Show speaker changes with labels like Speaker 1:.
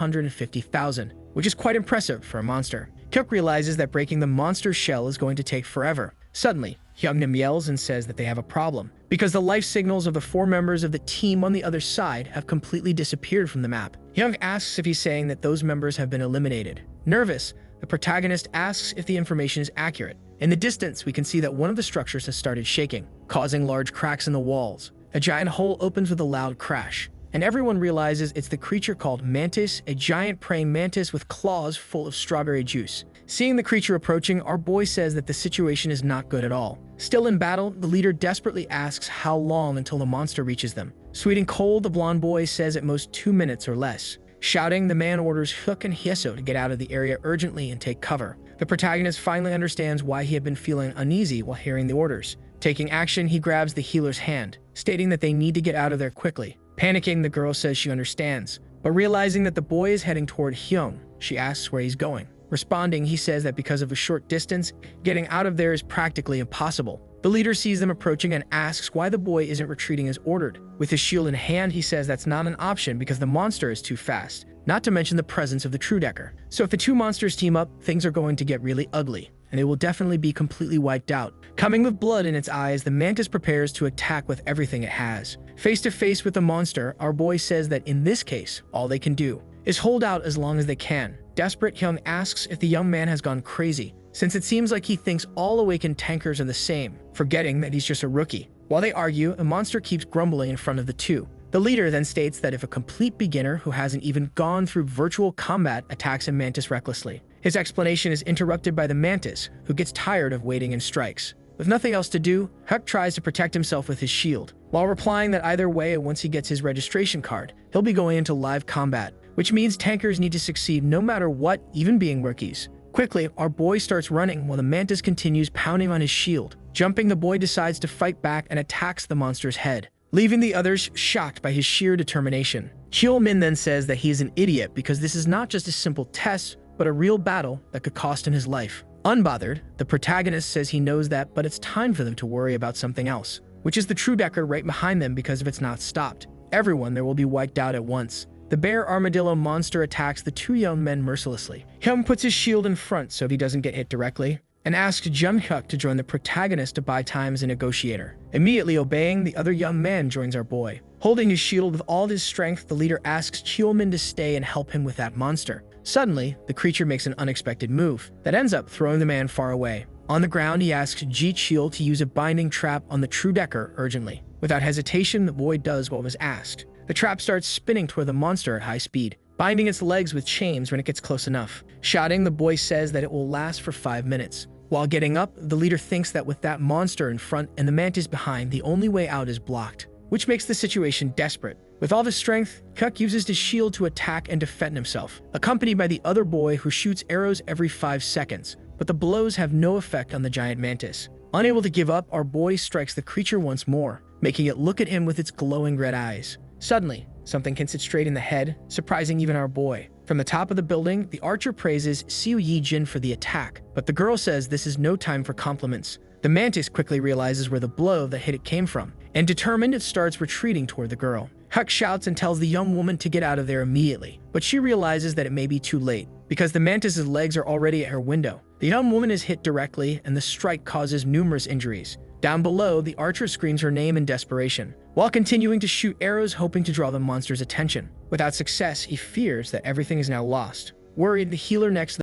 Speaker 1: 150,000, which is quite impressive for a monster. Hyuk realizes that breaking the monster's shell is going to take forever. Suddenly, Hyungnim yells and says that they have a problem, because the life signals of the 4 members of the team on the other side have completely disappeared from the map. Hyung asks if he's saying that those members have been eliminated. Nervous, the protagonist asks if the information is accurate. In the distance, we can see that one of the structures has started shaking, causing large cracks in the walls. A giant hole opens with a loud crash, and everyone realizes it's the creature called Mantis, a giant praying mantis with claws full of strawberry juice. Seeing the creature approaching, our boy says that the situation is not good at all. Still in battle, the leader desperately asks how long until the monster reaches them. Sweet and cold, the blonde boy says at most 2 minutes or less. Shouting, the man orders Hyuk and Hyeso to get out of the area urgently and take cover. The protagonist finally understands why he had been feeling uneasy while hearing the orders. Taking action, he grabs the healer's hand, stating that they need to get out of there quickly. Panicking, the girl says she understands, but realizing that the boy is heading toward Hyung, she asks where he's going. Responding, he says that because of a short distance, getting out of there is practically impossible. The leader sees them approaching and asks why the boy isn't retreating as ordered. With his shield in hand, he says that's not an option because the monster is too fast, not to mention the presence of the Truedecker. So if the 2 monsters team up, things are going to get really ugly, and it will definitely be completely wiped out. Coming with blood in its eyes, the mantis prepares to attack with everything it has. Face to face with the monster, our boy says that in this case, all they can do is hold out as long as they can. Desperate, Hyung asks if the young man has gone crazy, since it seems like he thinks all awakened tankers are the same, forgetting that he's just a rookie. While they argue, a monster keeps grumbling in front of the 2. The leader then states that if a complete beginner who hasn't even gone through virtual combat attacks a mantis recklessly, his explanation is interrupted by the mantis, who gets tired of waiting and strikes. With nothing else to do, Hyuk tries to protect himself with his shield, while replying that either way, once he gets his registration card, he'll be going into live combat, which means tankers need to succeed no matter what, even being rookies. Quickly, our boy starts running while the mantis continues pounding on his shield. Jumping, the boy decides to fight back and attacks the monster's head, leaving the others shocked by his sheer determination. Cheol-min then says that he is an idiot because this is not just a simple test, but a real battle that could cost him his life. Unbothered, the protagonist says he knows that, but it's time for them to worry about something else, which is the Truedecker right behind them because if it's not stopped, everyone there will be wiped out at once. The bear armadillo monster attacks the 2 young men mercilessly. Hyung puts his shield in front so he doesn't get hit directly, and asks Jung Hyuk to join the protagonist to buy time as a negotiator. Immediately obeying, the other young man joins our boy. Holding his shield with all his strength, the leader asks Cheol-min to stay and help him with that monster. Suddenly, the creature makes an unexpected move that ends up throwing the man far away. On the ground, he asks Ji Chil to use a binding trap on the Truedecker urgently. Without hesitation, the boy does what was asked. The trap starts spinning toward the monster at high speed, binding its legs with chains when it gets close enough. Shouting, the boy says that it will last for 5 minutes. While getting up, the leader thinks that with that monster in front and the mantis behind, the only way out is blocked, which makes the situation desperate. With all his strength, Hyuk uses his shield to attack and defend himself, accompanied by the other boy who shoots arrows every 5 seconds, but the blows have no effect on the giant mantis. Unable to give up, our boy strikes the creature once more, making it look at him with its glowing red eyes. Suddenly, something hits it straight in the head, surprising even our boy. From the top of the building, the archer praises Seo Yi-jin for the attack, but the girl says this is no time for compliments. The mantis quickly realizes where the blow that hit it came from, and determined, it starts retreating toward the girl. Hyuk shouts and tells the young woman to get out of there immediately, but she realizes that it may be too late, because the mantis's legs are already at her window. The young woman is hit directly, and the strike causes numerous injuries. Down below, the archer screams her name in desperation, while continuing to shoot arrows hoping to draw the monster's attention. Without success, he fears that everything is now lost. Worried, the healer next to